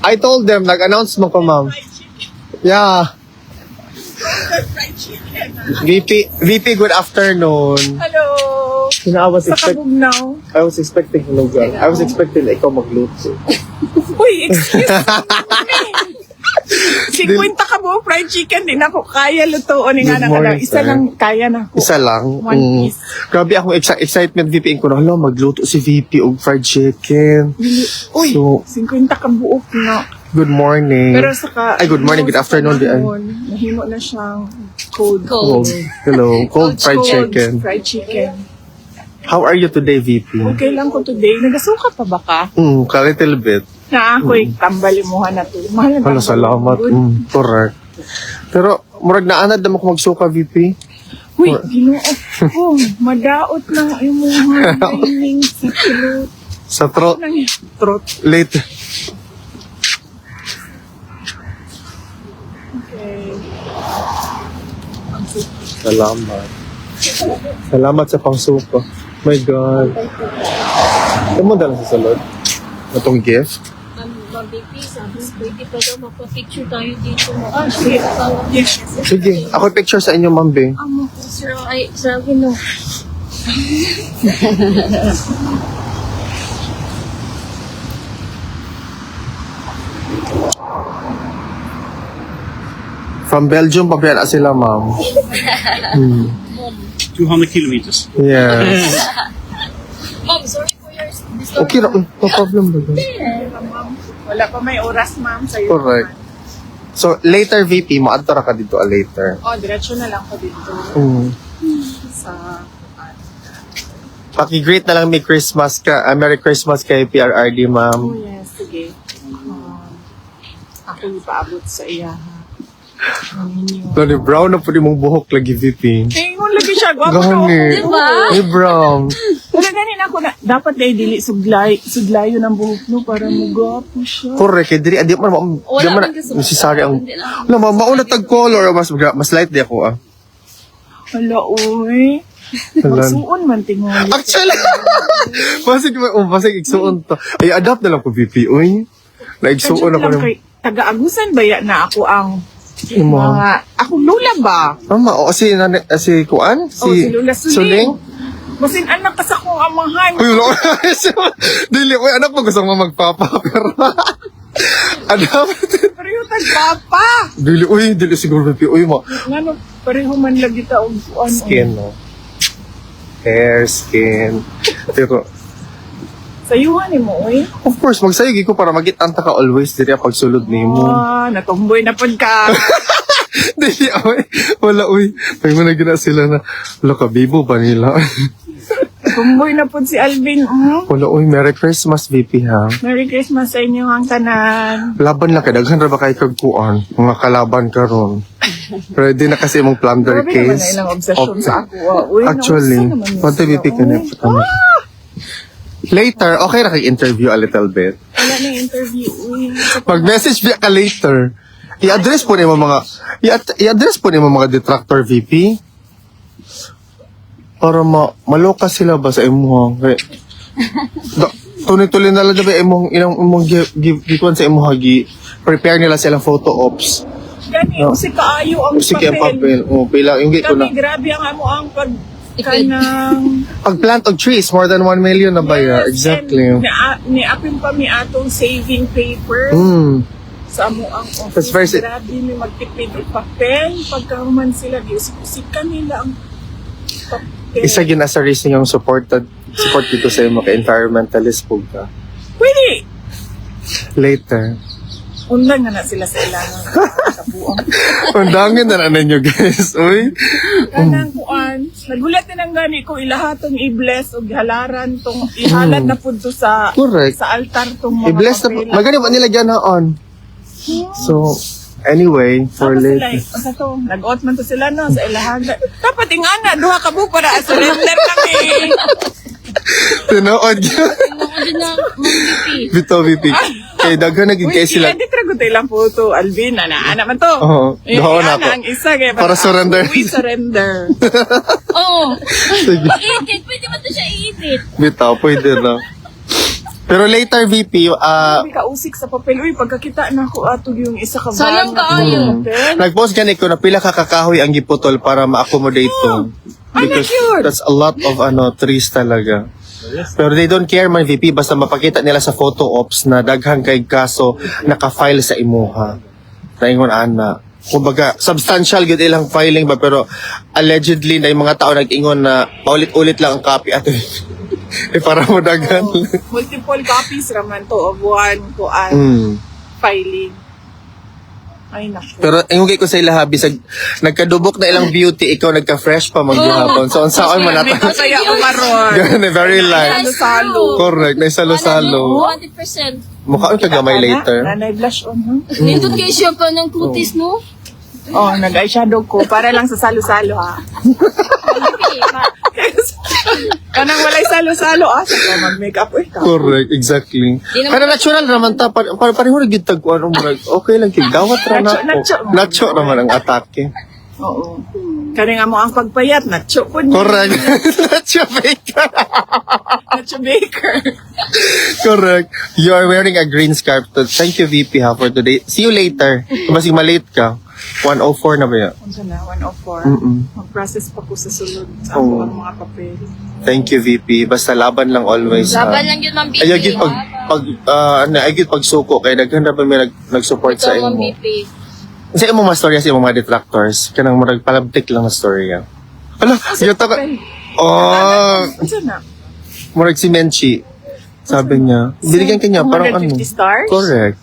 I told them, nag-announce mo ko, ma'am. Yeah. VP, good afternoon. Hello! You know, Sa Kabugnaw. I was expecting hulugan. I was expecting na ikaw magluto. Uy, excuse me. 50 ka buo fried chicken, din ako kaya lutoon. Nga Good na morning, isa sir. lang kaya na ako. Isa lang. One piece. Grabe akong excitement, VP. Ko na, magluto si VP og fried chicken. Uy, So, 50 ka buo na. good morning. Pero saka... Ay, good morning, good afternoon. Nahimo na siyang cold. Cold. Hello. Cold fried chicken. Fried chicken. How are you today, VP? Okay lang ko today. Nagasuka pa ba ka? A little bit. Na ako'y tambalimuhan na to. Mahal na Hala, salamat. Correct. Pero, murag naanad naman ko magsuka, VP. Uy, ginoo. Oh, madaot ng imong training sa throat. Sa throat. Nang throat. Late. Okay. Salamat. Salamat sa pangsuka. My God. Ito mo dala sa salod? Itong gift? Mag-BP, sabi ko, pwede pa daw magpa-picture tayo dito. Yes. Sige. Ako picture sa inyo, Ma'am Bing. Sir, ay, sabi no. From Belgium, pagkaya sila, Ma'am. 200 kilometers. Yes. Mom, sorry for your disturbance. Okay na. No problem ba? Wala pa may oras, ma'am, sa'yo. Correct. So, later, VP, maadtora ka dito later. Oh, diretso na lang ko dito sa... Paki-greet na lang may Christmas ka. Merry Christmas kay PRRD, Oh, Ma'am. yes, sige. Ako ipaabot sa iya. Tony Brown na po mong buhok lagi, VP. Eh, kung lagi siya, gwapo na ako. Gani. Diba? Hey, Brown. Wala ganin ako na, dapat dahil dili sudlayo ng buhok no, para mugwapo siya. Correct. Kaya dili, di man, Wala di man, man kasi- necessary ang, Hindi lang. wala, mauna tag-color, mas light di ako, ah. Hala, uy. Hala. Magsuon man tingali. Actually, basig igsuon to. Ay, adapt na lang ko, VP, uy. Naigsuon ako lang ng, kay taga-agusan ba ya na ako ang Imo. ako lula ba? Mama, o si Kuan? Si Lola Suling. Suling? Basin anak ka sa kong amahan. Uy, wala ko. Dili, uy, anak mo gusto mo magpapa, pero, adapt. Pareho tagpapa. Dili siguro, VP, uy, mo. Ngano, pareho man lagi ta og ano. Skin, no? Hair, skin. Pero, Sayuhan ni mo, uy. of course, magsayagi ko para magitanta ka always diri ang pagsulod ni mo. Natumboy na pod ka. Dili, uy. Wala, uy. May mga gina sila na, wala ka, bibo ba nila? Natumboy na pod si Alvin. Wala, uy. Merry Christmas, VP, ha? Merry Christmas sa inyo ang tanan. Laban lang, kadaghan ra ba kayo kagkuan? Mga kalaban ka ron. Ready na kasi mong plunder Grabe naman na case. ilang obsession Of- sa ako. Uy, Actually, nausa naman yun pati sila, VP ka na. uy. Later, okay na kay-interview a little bit. Wala na interview, uy. Mag-message ka later. I-address po niyo mga i-address po niyo mga detractor, VP. Para maloka sila ba sa imuhang. Tuloy-tuloy na lang ba imong gikuan sa imuhang prepare nila silang photo ops. Gani, No. si kaayo ang Sige ang papel. Pila yung ko na. Kami, grabe ang amo ang kanang... Pag-plant of trees, more than 1 million na ba ya? Exactly. And niapin pa mi atong saving paper sa amo ang office. That's very Grabe may magtipid og papel. Pagkahuman sila, giusik-usikan nila ang papel. Isa yun as a reason yung support dito sa imo kay environmentalist po ka. Pwede! Later. Undan nga na sila sa ilangan. Sa buong. Undangin na ninyo, guys. Uy. Kanang kuan. Nagulat din ang gani ko ilahatong i-bless o halaran tong ihalat na pud to sa Correct. sa altar tong mga I-bless na po. papel. Magani ba nilagyan na on? So, anyway, for Tapos sila, later. asa to, nag-out man to sila no, sa ilahaga. Dapat ingana, duha ka bu para surrender kami. Tinood yun. Ano din na, Mom, Bito, VP. Kay daghan naging Uy, kay sila. edit ra gud lang po to, Alvin, ana man to. Oo, Eh, doon ana ako. ang isa kay Para surrender. We surrender. Oo. Sige. I-edit. Pwede ba ito siya i-edit? Bito, pwede na. Pero later, VP, Sabi ka usik sa papel. Uy, pagkakita na ako ato yung isa ka Sayang kaayo. nag-post gani ko na pila kakakahoy ang giputol para ma-accommodate to. Because cute. that's a lot of trees talaga. Pero they don't care man, VP, basta mapakita nila sa photo ops na daghang kay kaso naka-file sa imuha. Naingon ana. Kumbaga, substantial good ilang filing ba, pero allegedly na yung mga tao nag-ingon na paulit-ulit lang ang copy at para mo daghan. Multiple copies raman to of one kuan filing. Ay, naku. Pero ingugay ko sa ila bisag nagkadubok na ilang beauty, ikaw nagka-fresh pa maghihapon. So unsaon man May nata. masaya ko karon. Ganun, very light. Salo-salo. Correct, na salo-salo. 100%. Mukha ang kagamay later. Nanay blush on, ha? Nindot kayo siya pa ng kutis, no? Oh, nag-eyeshadow ko. Para lang sa salo-salo, ha? Kanang walay salo-salo, asa ka mag-makeup ka. Correct, exactly. Pero natural naman ta, pareho na gyud tag ano mo okay lang kay gawat ra na. Nacho naman ang atake. Oo. Kani nga mo ang pagpayat, nacho po niya. Correct. Nacho baker. Nacho baker. Correct. You are wearing a green scarf. Thank you, VP, ha, for today. See you later. Masing malate ka. 104 na ba yan? Unsa na, 104. Mag-process pa ko sa sulod sa Oo. ang mga papel. Thank you, VP. Basta laban lang always. ha. Laban lang yun, Ma'am BP. Ayaw gid pagsuko kay daghan na ba may nag-support sa Ito, Ma'am imo. BP. Sa imong mga storya sa imong mga detractors, kanang murag palabtik lang na storya. Ala, yata ka. Oh, Unsa na? murag si Menchi. Sabi niya, binigyan kanya parang ano. 250 stars? Correct.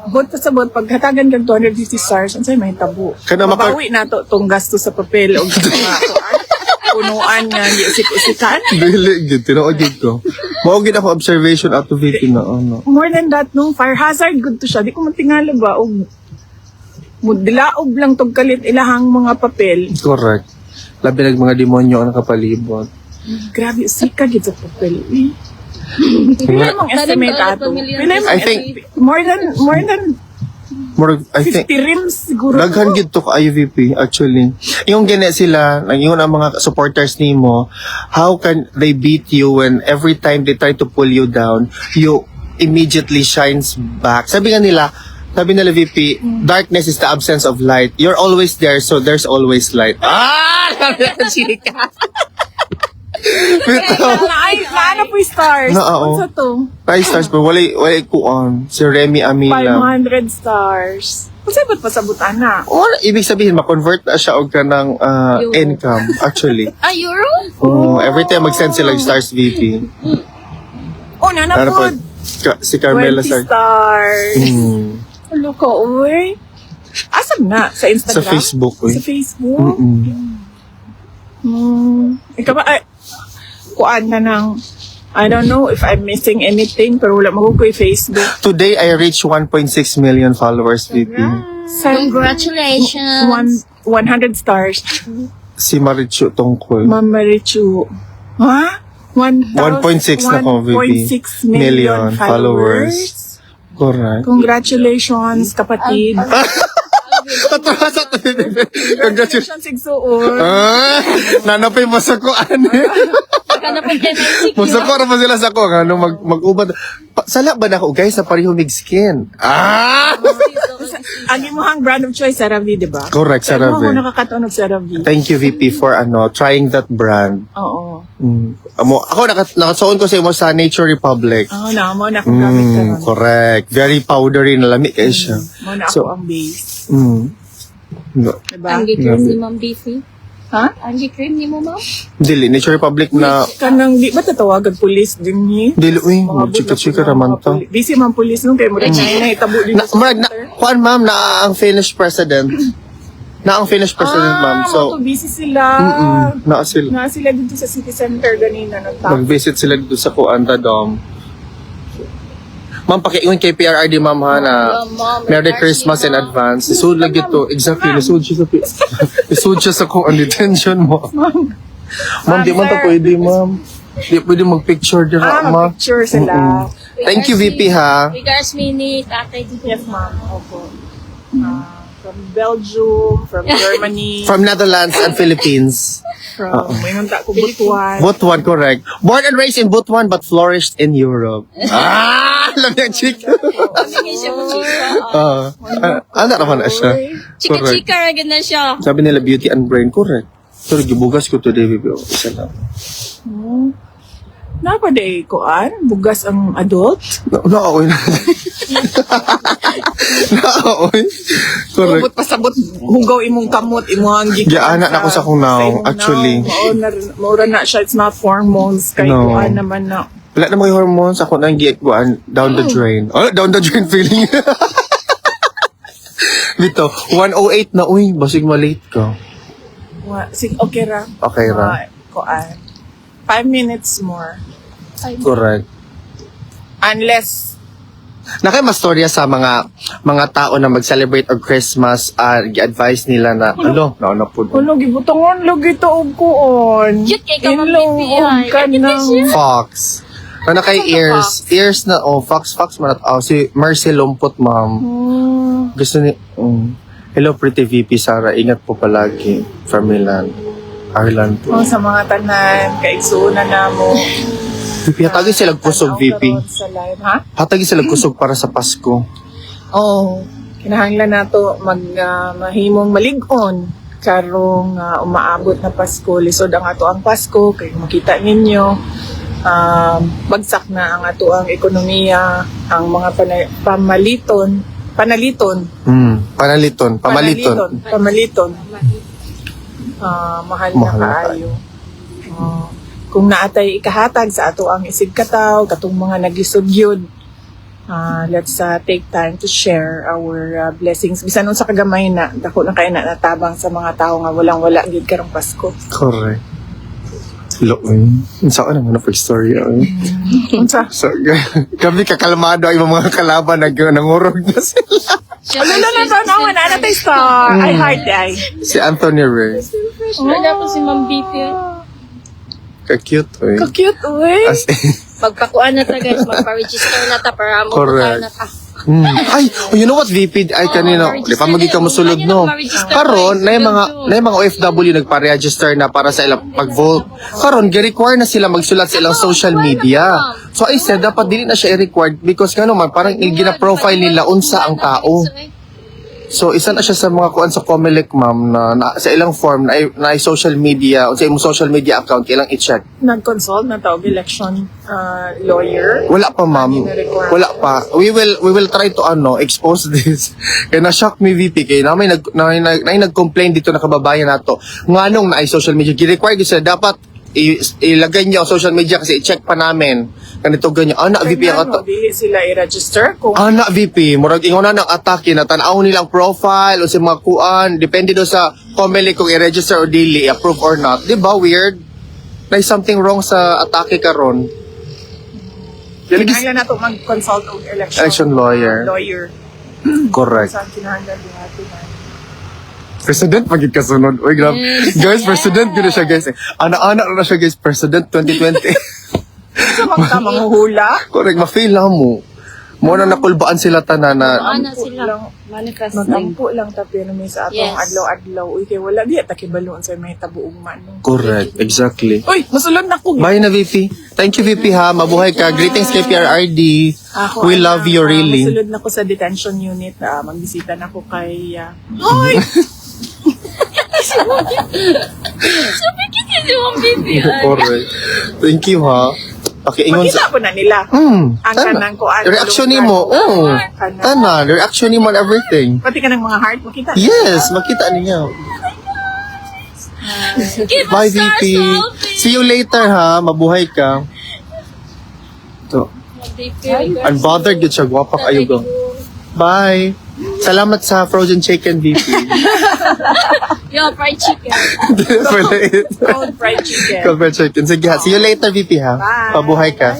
Bot pa sa bot, paghatagan kang 250 stars, ansay may tabo. Kana maka- Mabawi na to, tong gasto sa papel o mga punuan nga, di usik-usikan. Dili gid tinuod gid ko. Mao gid ako observation ato VP na ano. More than that, no, fire hazard, good to siya. Di ko matingala ba, o dilaob lang tong kalit ilahang mga papel. Correct. Labi nag mga demonyo ang nakapalibot. Grabe, usika gid sa papel. Pila mong estimate ato? Pila mong I think- more than Murag I think 50 rims siguro. daghan gid to ka IVP actually. Yung gina sila, yung ang mga supporters nimo, how can they beat you when every time they try to pull you down, you immediately shines back. Sabi nila VP, darkness is the absence of light. You're always there, so there's always light. Ah! Chika. Bitaw. Naano po yung stars? Oo. Unsa to? 5 stars pero wala kuan. Si Remy Amila. 500 stars. Unsa ba't pasabutan na? Wala, ibig sabihin, ma-convert na siya og kanang Euro. income, actually. Ah, euro? Every time mag-send sila yung stars VP. Oh, nana Ano po? po. Si Carmela 20 Sar. stars. Ano ka, uy? Asam na? Sa Instagram? Sa Facebook, uy. Sa Facebook? Ikaw ba, kuan na ng, I don't know if I'm missing anything, pero wala mo ko yung Facebook. Today, I reached 1.6 million followers, VP. Congratulations. 100 stars. Si Marichu Tongkol. Ma'am Marichu. Ha? 1.6 na ko, VP. 1.6 million followers. Correct. Congratulations, kapatid. Congratulations. Congratulations, Igsuon. Nanapay mo sa kuan. Baka na po dyan ay secure. Masako ra pa sila sa ko ano mag-ubad. Sala ba na ako guys sa pareho mig skin? Ang imuhang brand of choice, CeraVe, di ba? Correct, Pero CeraVe. ako nakakatunog CeraVe. Thank you VP for trying that brand. Oo. Ako nakasuon ko sa imo sa Nature Republic. Oo na, mo na akong gamit ka nun. Correct. Very powdery na lami kayo siya. Mo na ako So- ang base. No. Diba? Ang cream ni Ma'am BP. Ha? Ang cream ni mo, Ma'am? Dili Nature Republic na Kanang, di ba tatawagan pulis din ni? dili uy, Mga chika-chika bulak raman mga to. puli- Busy man pulis nung kay mo rin na itabo din Na, sa marag na, center. kuan ma'am na ang Finnish president. Na ang Finnish president ma'am. So, busy sila. na sila. Na sila dito sa city center ganina nagtapos. Mag-visit sila dito sa Kuanta Dome. Ma'am, pakiingon kay PRRD ma'am ha na Merry Christmas in advance. Isud lagi to. Exactly. Isud siya sa isud siya sa kung detention mo. Ma'am, di man to pwede ma'am. Di pwede mag-picture dyan ma'am. Picture sila. Thank you VP ha. Regards me ni Tatay dito. Yes, ma'am. Opo. From Belgium, from Germany, From Netherlands and Philippines. from Maynunta ko Butuan. Butuan, correct. Born and raised in Butuan but flourished in Europe. Alam niya, chick. Sige siya mo chika. Ano naman na siya? Chika-chika ra gid na siya. Sabi nila beauty and brain, correct. Sorry, gibugas ko today, baby. Isa lang. Napaday koan, bugas ang adult. Naaoy na. Naaoy. Correct. Ubot pasabot, hugaw imong kamot, imong Giana na ako sa kung now, actually. Maura na siya, it's not hormones. Kay No. kuan naman na. Wala na mga hormones. Ako nang giikuan down the drain. Oh, down the drain feeling. Dito, 1:08 na. Uy, basig malate ka. Okay ra. Okay ra. Kuan. 5 minutes more. Correct. Unless, Nakay mas storya sa mga tao na mag-celebrate og Christmas, gi-advise nila na, nauna po. ano, gibutangon, lagi to og kuon. Cute kay ka, Ma'am Ilong, Bibi, og ay. kanang. Fox. Ano kay ears na, Fox man at, si Mercy Lumpot, ma'am. Gusto ni, hello, pretty VP Sara, ingat po palagi. From Milan. Ireland po. Oh, sa mga tanan, kaigsuuna na mo. VP, hatagin sila kusog, VP. Sa live, ha? Hatagin sila kusog para sa Pasko. Oo. Kinahanglan nato mahimong malig-on karong umaabot na Pasko. Lisod ang ato ang Pasko kay makita ninyo bagsak na ang ato ang ekonomiya, ang mga pamaliton. Pamaliton. Mahal Mahal na na kaayo. Kung naatay ikahatag sa ato ang isig kataw, katong mga nagisod-yun, let's take time to share our blessings. Bisan nun sa kagamay na, dako na kayo na natabang sa mga tao nga walang-wala gid karong Pasko. Correct. Saan naman na story? Unsa? So, kami kakalmado ay mga kalaban nangurog na sila. Wala na tanawan na natay star. I heart ay. Si Anthony Ray. Fresh na ako si Ma'am Bibi. Ka-cute, oy. Ka-cute, uy. As Magpakuan na ta guys, magpa-register na ta para mo Correct. na ta. Ay, you know what, VP? Ay, kanina, di pa magika mo sulod, no? Karon, na yung mga OFW nagpa-register na para sa ilang pag-vote. Karon, gi-require na sila magsulat sa ilang social media. So, I said, dapat dili na siya i-required because kano man, parang gina-profile nila unsa ang tao. So, isa na siya sa mga kuan sa Comelec, ma'am, na sa ilang form, na social media, o sa imong social media account, ilang i-check. Nag-consult na tawag election lawyer. Wala pa, ma'am. Wala pa. We will try to expose this. Kaya na-shock me, VP, kaya na may nag-complain dito na kababayan nato. Nganong na ay social media. Gi-require sila dapat ilagay niyo ang social media kasi i-check pa namin. Ganito ganyan. VP ang ato. Dili sila i-register kung VP, murag ingon na ng atake na tanaw nilang profile o sa mga kuan, depende do sa Comelec kung i-register or dili, approve or not. Di ba weird? Like something wrong sa atake karon. kinahanglan nato mag-consult og Election lawyer. Correct. Saan kinahanglan din natin na. President magig kasunod. Uy, grabe. Guys, president gina siya, guys. Ana-ana na siya, guys. President 2020. Sa mga manghuhula, Correct, ma-fail lang mo. Mo na nakulbaan sila tanan na Ano sila? Manifesting. magampo lang ta pero may sa atong Yes. adlaw-adlaw. Uy, kay wala di ta kibaloon sa may tabuong man. correct, exactly. Uy, masulod na ko. Bye na, VP. Thank you, VP, ha. Mabuhay ka. Greetings kay PRRD. We love you, really. Masulod na ko sa detention unit. Magbisita na ko kay... Uy! Sabi kita si Ma'am Bibi. Correct. Thank you, ha. Pakiingon Makita sa... ko na nila. Ang Ang kanang kuan. reaction ni mo. Tana, reaction ni mo on everything. Pati ka ng mga heart, makita. Yes, makita niya. Give Bye, us star VP. selfie. See you later, ha. Mabuhay ka. So, Ma'am Bibi. unbothered yun siya. Gwapa kayo go. Bye. Salamat sa frozen chicken, VP. Yo, fried chicken. Cold fried chicken. Cold fried chicken. Sige, ha. See you later, VP, ha. Bye. Pabuhay ka.